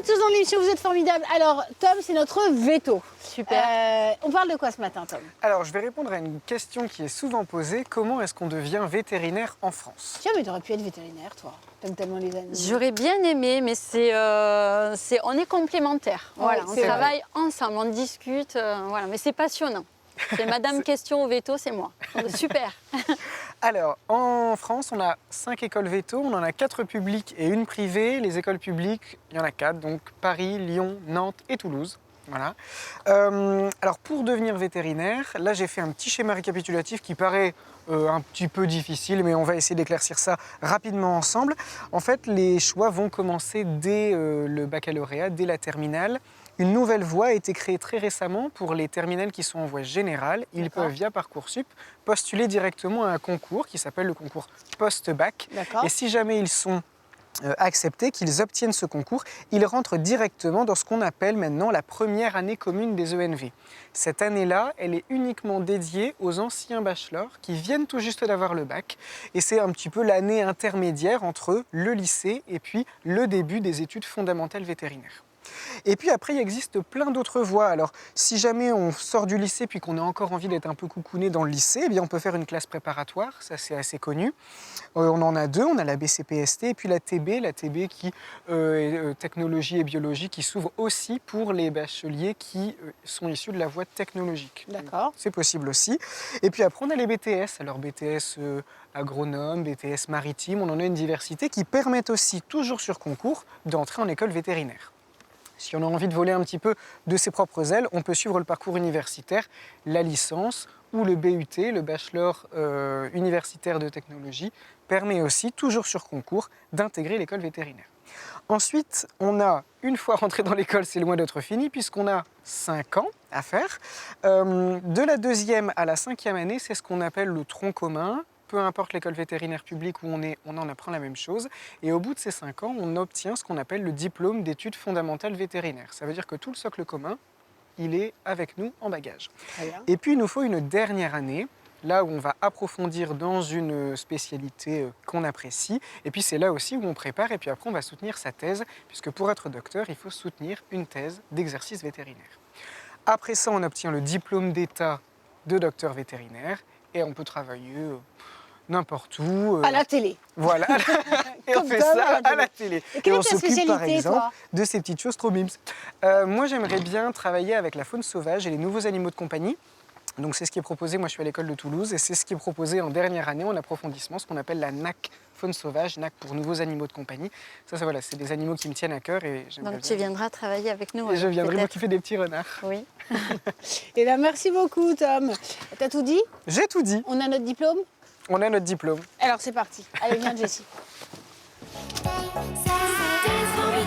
êtes tous dans l'émission, vous êtes formidables. Alors, Tom, c'est notre veto. Super. On parle de quoi ce matin, Tom? Alors, je vais répondre à une question qui est souvent posée. Comment est-ce qu'on devient vétérinaire en France? Tiens, mais t'aurais pu être vétérinaire, toi. T'aimes tellement les animaux. J'aurais bien aimé, mais on est complémentaires. Voilà, on c'est travaille ensemble, on discute, voilà, mais c'est passionnant. C'est Madame Question au veto, c'est moi. Super. Alors, en France, on a 5 écoles veto. On en a 4 publiques et une privée. Les écoles publiques, il y en a 4, donc Paris, Lyon, Nantes et Toulouse. Voilà. Alors, pour devenir vétérinaire, là, j'ai fait un petit schéma récapitulatif qui paraît un petit peu difficile, mais on va essayer d'éclaircir ça rapidement ensemble. En fait, les choix vont commencer dès le baccalauréat, dès la terminale. Une nouvelle voie a été créée très récemment pour les terminales qui sont en voie générale. Ils peuvent, via Parcoursup, postuler directement à un concours qui s'appelle le concours post-bac. Et si jamais ils sont acceptés, qu'ils obtiennent ce concours, ils rentrent directement dans ce qu'on appelle maintenant la première année commune des ENV. Cette année-là, elle est uniquement dédiée aux anciens bachelors qui viennent tout juste d'avoir le bac. Et c'est un petit peu l'année intermédiaire entre le lycée et puis le début des études fondamentales vétérinaires. Et puis après, il existe plein d'autres voies. Alors, si jamais on sort du lycée puis qu'on a encore envie d'être un peu coucouné dans le lycée, eh bien, on peut faire une classe préparatoire, ça c'est assez connu. On en a 2, on a la BCPST et puis la TB qui est technologie et biologie, qui s'ouvre aussi pour les bacheliers qui sont issus de la voie technologique. D'accord. C'est possible aussi. Et puis après, on a les BTS. Alors BTS agronome, BTS maritime, on en a une diversité qui permettent aussi, toujours sur concours, d'entrer en école vétérinaire. Si on a envie de voler un petit peu de ses propres ailes, on peut suivre le parcours universitaire, la licence ou le BUT, le bachelor universitaire de technologie, permet aussi, toujours sur concours, d'intégrer l'école vétérinaire. Ensuite, on a, une fois rentré dans l'école, c'est loin d'être fini, puisqu'on a 5 ans à faire. De la 2e à la 5e année, c'est ce qu'on appelle le tronc commun. Peu importe l'école vétérinaire publique où on est, on en apprend la même chose. Et au bout de ces 5 ans, on obtient ce qu'on appelle le diplôme d'études fondamentales vétérinaires. Ça veut dire que tout le socle commun, il est avec nous en bagage. Et puis, il nous faut une dernière année, là où on va approfondir dans une spécialité qu'on apprécie. Et puis, c'est là aussi où on prépare. Et puis après, on va soutenir sa thèse, puisque pour être docteur, il faut soutenir une thèse d'exercice vétérinaire. Après ça, on obtient le diplôme d'état de docteur vétérinaire. Et on peut travailler n'importe où. À la télé. Voilà. Et on fait ça à la télé. Et on s'occupe par spécialité, exemple toi de ces petites choses trop mimes. Moi, j'aimerais bien travailler avec la faune sauvage et les nouveaux animaux de compagnie. Donc c'est ce qui est proposé, moi je suis à l'école de Toulouse, et c'est ce qui est proposé en dernière année en approfondissement, ce qu'on appelle la NAC faune sauvage, NAC pour nouveaux animaux de compagnie. Ça voilà, c'est des animaux qui me tiennent à cœur. Et donc tu viendras travailler avec nous. Et je viendrai m'occuper des petits renards. Oui. Et bien merci beaucoup, Tom. T'as tout dit? J'ai tout dit. On a notre diplôme? On a notre diplôme. Alors c'est parti. Allez, viens, Jessie.